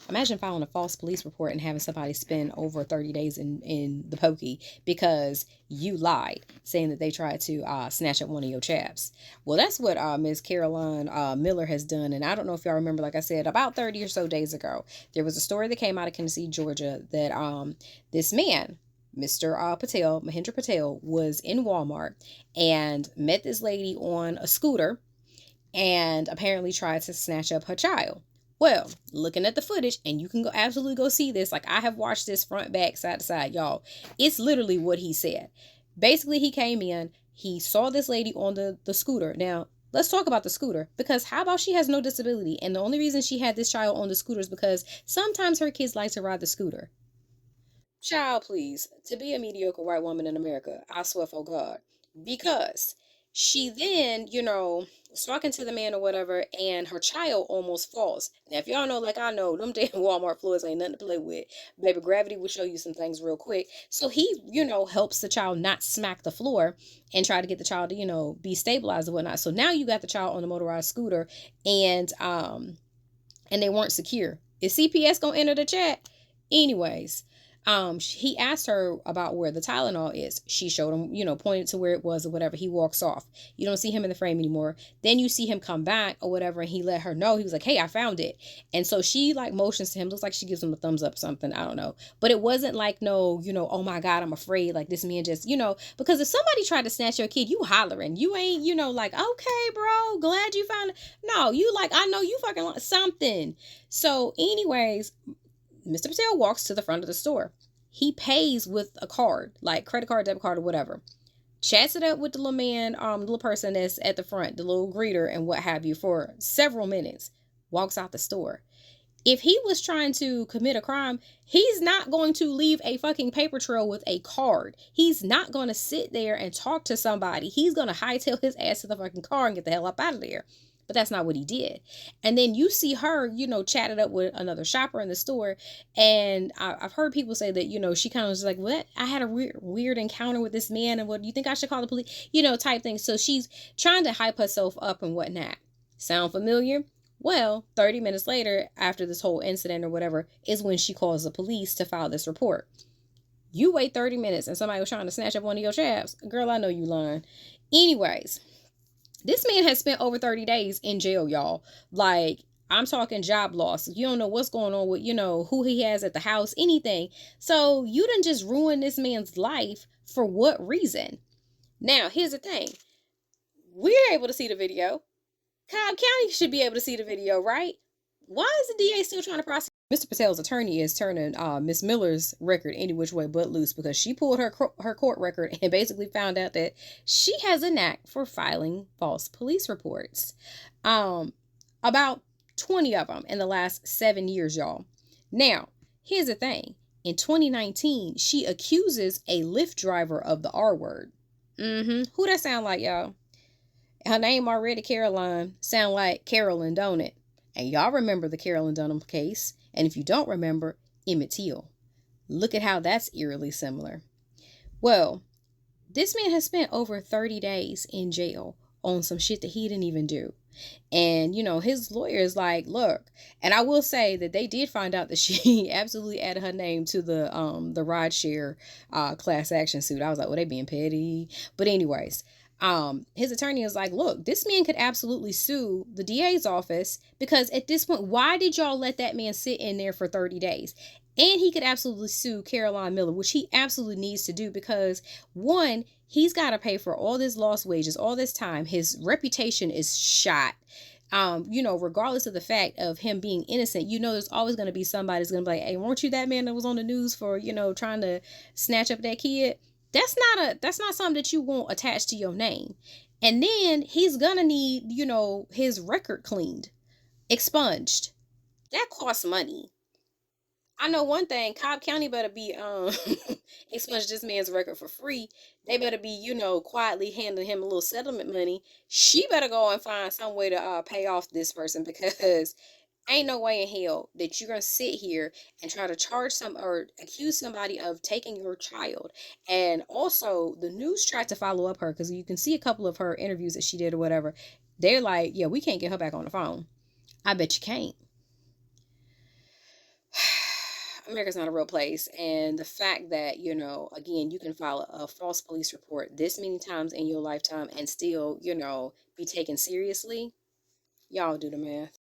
Imagine filing a false police report and having somebody spend over 30 days in the pokey because you lied, saying that they tried to snatch up one of your chaps. Well, that's what Ms. Carolyn Miller has done. And I don't know if y'all remember, like I said, about 30 or so days ago, there was a story that came out of Tennessee, Georgia, that this man, Mr. Patel, Mahendra Patel, was in Walmart and met this lady on a scooter and apparently tried to snatch up her child. Well, looking at the footage, and you can go absolutely go see this. Like, I have watched this front, back, side to side, y'all. It's literally what he said. Basically, he came in, he saw this lady on the scooter. Now, let's talk about the scooter, because how about she has no disability, and the only reason she had this child on the scooter is because sometimes her kids like to ride the scooter. Child, please, to be a mediocre white woman in America, I swear for God. Because she then, was talking to the man or whatever, and her child almost falls. Now, if y'all know, like I know, them damn Walmart floors ain't nothing to play with. Baby, gravity will show you some things real quick. So he, helps the child not smack the floor and try to get the child to, be stabilized and whatnot. So now you got the child on the motorized scooter, and they weren't secure. Is CPS gonna enter the chat? Anyways, he asked her about where the Tylenol is. She showed him, pointed to where it was or whatever. He walks off. You don't see him in the frame anymore. Then you see him come back or whatever, and he let her know. He was like, hey, I found it. And so she like motions to him. Looks like she gives him a thumbs up or something. I don't know. But it wasn't like, no, oh my God, I'm afraid. Like this man just, because if somebody tried to snatch your kid, you hollering. You ain't, like, okay, bro, glad you found it. No, you like, I know you fucking like something. So anyways, Mr. Patel walks to the front of the store. He pays with a card, like credit card, debit card, or whatever. Chats it up with the little man, the little person that's at the front, the little greeter and what have you, for several minutes. Walks out the store. If he was trying to commit a crime, he's not going to leave a fucking paper trail with a card. He's not going to sit there and talk to somebody. He's going to hightail his ass to the fucking car and get the hell up out of there. But that's not what he did. And then you see her, chatted up with another shopper in the store. And I've heard people say that, she kind of was like, what? I had a weird encounter with this man. And what do you think I should call the police? Type thing. So she's trying to hype herself up and whatnot. Sound familiar? Well, 30 minutes later, after this whole incident or whatever, is when she calls the police to file this report. You wait 30 minutes and somebody was trying to snatch up one of your chaps. Girl, I know you lying. Anyways, this man has spent over 30 days in jail, y'all. Like, I'm talking job loss. You don't know what's going on with, who he has at the house, anything. So you done just ruined this man's life for what reason? Now, here's the thing. We're able to see the video. Cobb County should be able to see the video, right? Why is the DA still trying to prosecute? Mr. Patel's attorney is turning Miss Miller's record any which way but loose, because she pulled her court record and basically found out that she has a knack for filing false police reports. About 20 of them in the last 7 years, y'all. Now, here's the thing. In 2019, she accuses a Lyft driver of the R word. Who that sound like, y'all? Her name already, Caroline, sound like Carolyn, don't it? And y'all remember the Carolyn Donham case. And if you don't remember, Emmett Till. Look at how that's eerily similar. Well, this man has spent over 30 days in jail on some shit that he didn't even do. And, his lawyer is like, look, and I will say that they did find out that she absolutely added her name to the rideshare class action suit. I was like, well, they being petty. But anyways, his attorney is like, look, this man could absolutely sue the DA's office, because at this point, why did y'all let that man sit in there for 30 days? And he could absolutely sue Carolyn Miller, which he absolutely needs to do, because one, he's got to pay for all this lost wages, all this time. His reputation is shot. Regardless of the fact of him being innocent, there's always going to be somebody that's going to be like, hey, weren't you that man that was on the news for, trying to snatch up that kid? That's not something that you want attached to your name. And then he's gonna need, his record cleaned, expunged. That costs money. I know one thing, Cobb County better be expunge this man's record for free. They better be, quietly handing him a little settlement money. She better go and find some way to pay off this person, because ain't no way in hell that you're gonna sit here and try to charge or accuse somebody of taking your child. And also, the news tried to follow up her, because you can see a couple of her interviews that she did or whatever. They're like, yeah, we can't get her back on the phone. I bet you can't. America's not a real place. And the fact that, again, you can file a false police report this many times in your lifetime and still, be taken seriously, y'all do the math.